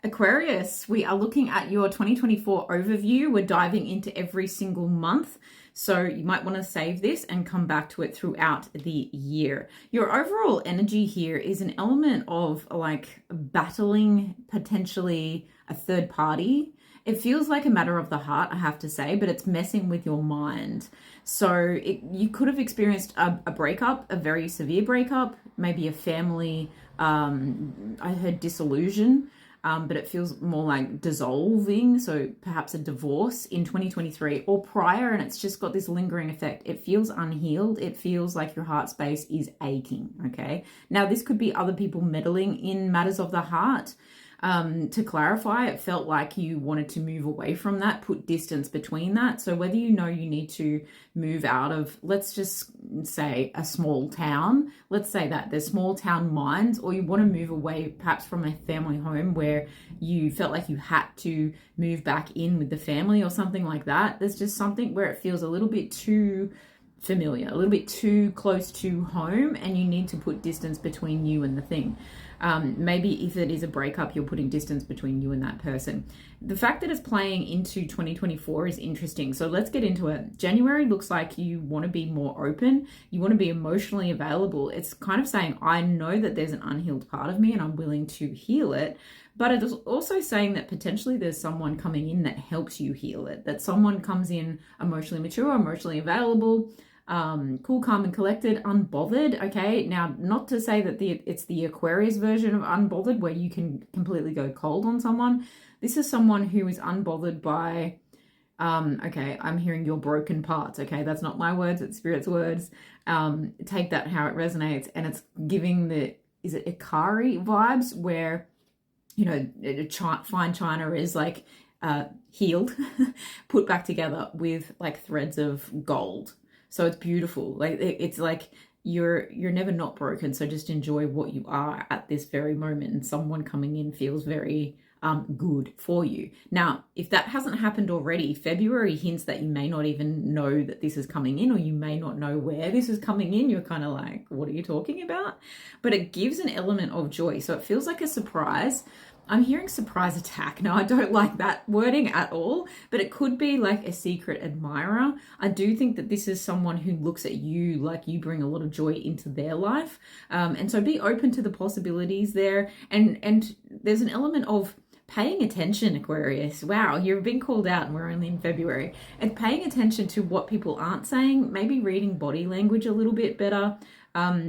Aquarius, we are looking at your 2024 overview. We're diving into every single month. So you might want to save this and come back to it throughout the year. Your overall energy here is an element of like battling potentially a third party. It feels like a matter of the heart, I have to say, but it's messing with your mind. So you could have experienced a breakup, a very severe breakup, maybe a family, I heard disillusion. But it feels more like dissolving. So perhaps a divorce in 2023 or prior, and it's just got this lingering effect. It feels unhealed. It feels like your heart space is aching. Okay. Now, this could be other people meddling in matters of the heart. To clarify, it felt like you wanted to move away from that, put distance between that. So whether you know you need to move out of, let's just say, a small town, let's say that there's small town minds, or you want to move away perhaps from a family home where you felt like you had to move back in with the family or something like that. There's just something where it feels a little bit too familiar, a little bit too close to home, and you need to put distance between you and the thing. Maybe if it is a breakup, you're putting distance between you and that person. The fact that it's playing into 2024 is interesting. So let's get into it. January looks like you want to be more open. You want to be emotionally available. It's kind of saying, I know that there's an unhealed part of me and I'm willing to heal it. But it is also saying that potentially there's someone coming in that helps you heal it, that someone comes in emotionally mature, emotionally available, cool, calm and collected, unbothered. Okay, now not to say that it's the Aquarius version of unbothered where you can completely go cold on someone. This is someone who is unbothered by okay, I'm hearing your broken parts. Okay, that's not my words, it's spirit's words. Take that how it resonates, and it's giving is it Ikari vibes where, you know, fine china is like healed, put back together with like threads of gold. So it's beautiful. Like it's like you're never not broken. So just enjoy what you are at this very moment. And someone coming in feels very good for you. Now, if that hasn't happened already, February hints that you may not even know that this is coming in, or you may not know where this is coming in. You're kind of like, what are you talking about? But it gives an element of joy. So it feels like a surprise. I'm hearing surprise attack. Now, I don't like that wording at all, but it could be like a secret admirer. I do think that this is someone who looks at you like you bring a lot of joy into their life. And so be open to the possibilities there. And there's an element of paying attention, Aquarius. Wow, you're being called out and we're only in February. And paying attention to what people aren't saying, maybe reading body language a little bit better.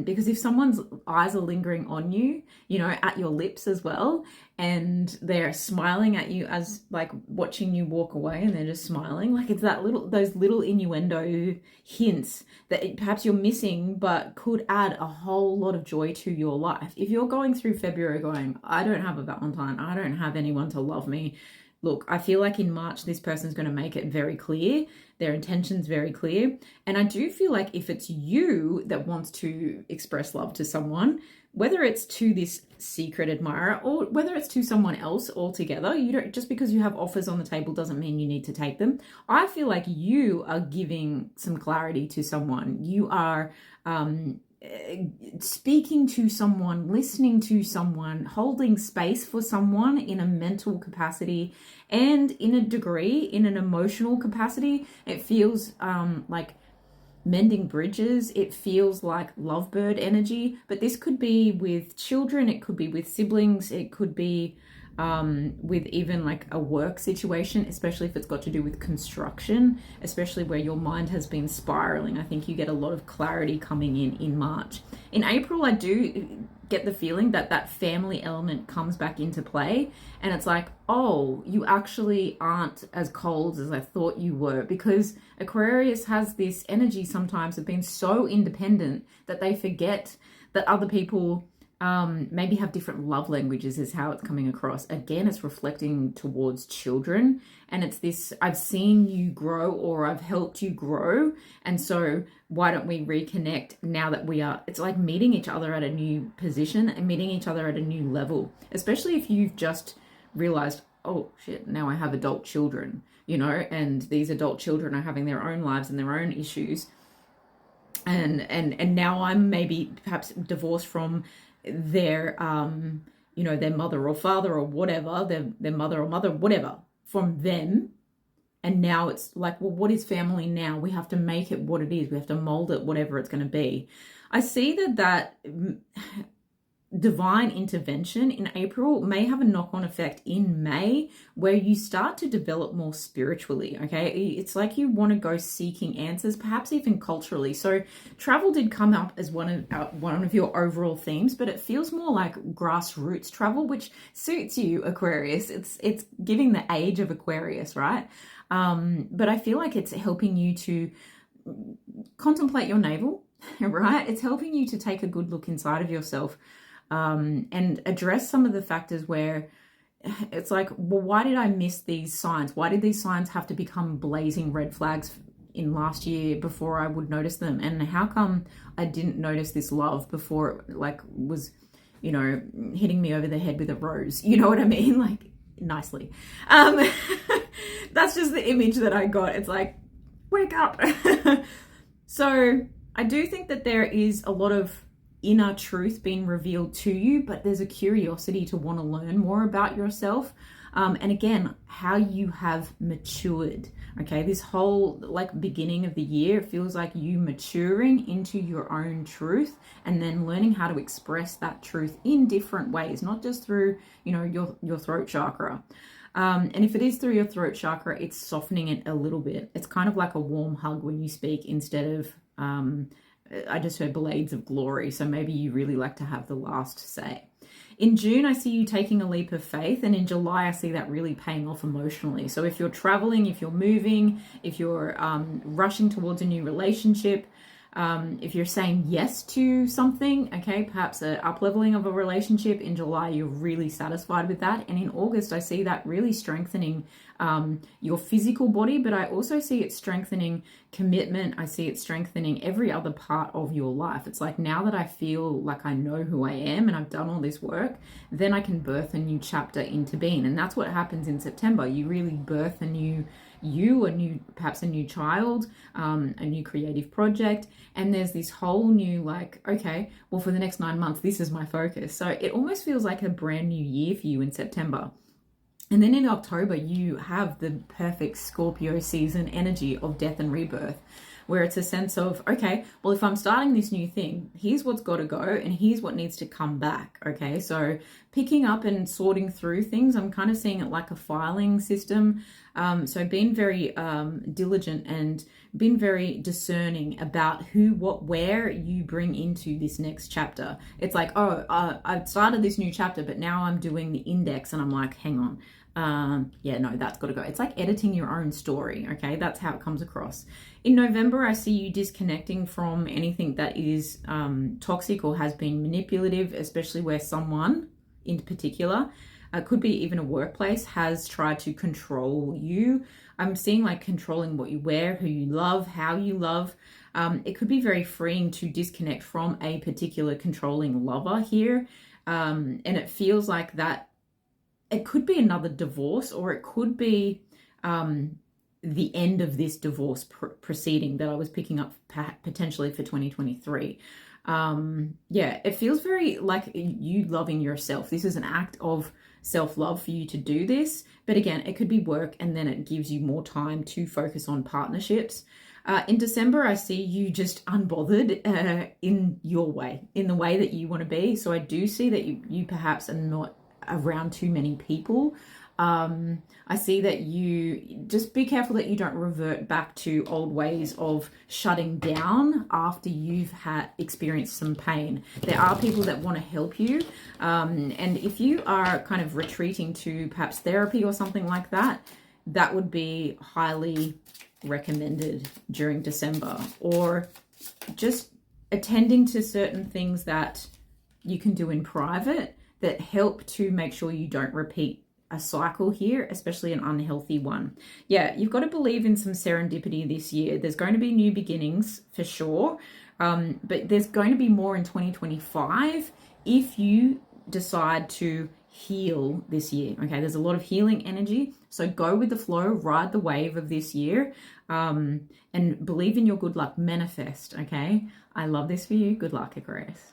Because if someone's eyes are lingering on you, you know, at your lips as well, and they're smiling at you as like watching you walk away and they're just smiling, like it's those little innuendo hints that perhaps you're missing, but could add a whole lot of joy to your life. If you're going through February going, I don't have a Valentine, I don't have anyone to love me. Look, I feel like in March, this person's going to make it very clear, their intention's very clear. And I do feel like if it's you that wants to express love to someone, whether it's to this secret admirer or whether it's to someone else altogether, you don't, just because you have offers on the table doesn't mean you need to take them. I feel like you are giving some clarity to someone. You are, speaking to someone, listening to someone, holding space for someone in a mental capacity and in a degree, in an emotional capacity. It feels like mending bridges. It feels like lovebird energy, but this could be with children. It could be with siblings. It could be with even like a work situation, especially if it's got to do with construction, especially where your mind has been spiraling. I think you get a lot of clarity coming in March. In April, I do get the feeling that that family element comes back into play, and it's like, oh, you actually aren't as cold as I thought you were, because Aquarius has this energy sometimes of being so independent that they forget that other people maybe have different love languages, is how it's coming across. Again, it's reflecting towards children, and it's this, I've seen you grow, or I've helped you grow, and so why don't we reconnect now that we are, it's like meeting each other at a new position and meeting each other at a new level, especially if you've just realized, oh shit, now I have adult children, you know, and these adult children are having their own lives and their own issues, and now I'm maybe perhaps divorced from their you know, their mother or father or whatever, their mother or mother, whatever, from them. And now it's like, well, what is family now? We have to make it what it is. We have to mold it, whatever it's going to be. I see that divine intervention in April may have a knock-on effect in May, where you start to develop more spiritually. Okay, it's like you want to go seeking answers, perhaps even culturally. So travel did come up as one of your overall themes, but it feels more like grassroots travel, which suits you, Aquarius. It's giving the age of Aquarius, right? But I feel like it's helping you to contemplate your navel, right? It's helping you to take a good look inside of yourself. And address some of the factors where it's like, well, why did I miss these signs? Why did these signs have to become blazing red flags in last year before I would notice them? And how come I didn't notice this love before it like was, you know, hitting me over the head with a rose? You know what I mean? Like, nicely. That's just the image that I got. It's like, wake up. So I do think that there is a lot of inner truth being revealed to you, but there's a curiosity to want to learn more about yourself. And again, how you have matured. Okay, this whole like beginning of the year, it feels like you maturing into your own truth and then learning how to express that truth in different ways, not just through, you know, your throat chakra. And if it is through your throat chakra, it's softening it a little bit. It's kind of like a warm hug when you speak instead of, I just heard blades of glory. So maybe you really like to have the last say. In June, I see you taking a leap of faith. And in July, I see that really paying off emotionally. So if you're traveling, if you're moving, if you're rushing towards a new relationship, if you're saying yes to something, okay, perhaps an up-leveling of a relationship, in July, you're really satisfied with that. And in August, I see that really strengthening your physical body, but I also see it strengthening commitment. I see it strengthening every other part of your life. It's like, now that I feel like I know who I am and I've done all this work, then I can birth a new chapter into being. And that's what happens in September. You really birth a new perhaps a new child, a new creative project. And there's this whole new, like, okay, well, for the next 9 months, this is my focus. So it almost feels like a brand new year for you in September. And then in October, you have the perfect Scorpio season energy of death and rebirth, where it's a sense of, okay, well, if I'm starting this new thing, here's what's got to go and here's what needs to come back. Okay, so picking up and sorting through things, I'm kind of seeing it like a filing system. So being very diligent and being very discerning about who, what, where you bring into this next chapter. It's like, oh, I've started this new chapter, but now I'm doing the index and I'm like, hang on. Yeah, no, that's got to go. It's like editing your own story. Okay, that's how it comes across. In November, I see you disconnecting from anything that is toxic or has been manipulative, especially where someone in particular, could be even a workplace, has tried to control you. I'm seeing like controlling what you wear, who you love, how you love. It could be very freeing to disconnect from a particular controlling lover here. And it feels like that it could be another divorce, or it could be the end of this divorce proceeding that I was picking up potentially for 2023. Yeah, it feels very like you loving yourself. This is an act of self-love for you to do this. But again, it could be work, and then it gives you more time to focus on partnerships. In December, I see you just unbothered in your way, in the way that you want to be. So I do see that you perhaps are not around too many people. I see that you just be careful that you don't revert back to old ways of shutting down after you've had experienced some pain. There are people that want to help you. And if you are kind of retreating to perhaps therapy or something like that, that would be highly recommended during December, or just attending to certain things that you can do in private that help to make sure you don't repeat a cycle here, especially an unhealthy one. Yeah, you've got to believe in some serendipity this year. There's going to be new beginnings for sure, but there's going to be more in 2025 if you decide to heal this year. Okay, there's a lot of healing energy, so go with the flow, ride the wave of this year, and believe in your good luck. Manifest. Okay, I love this for you. Good luck, Aquarius.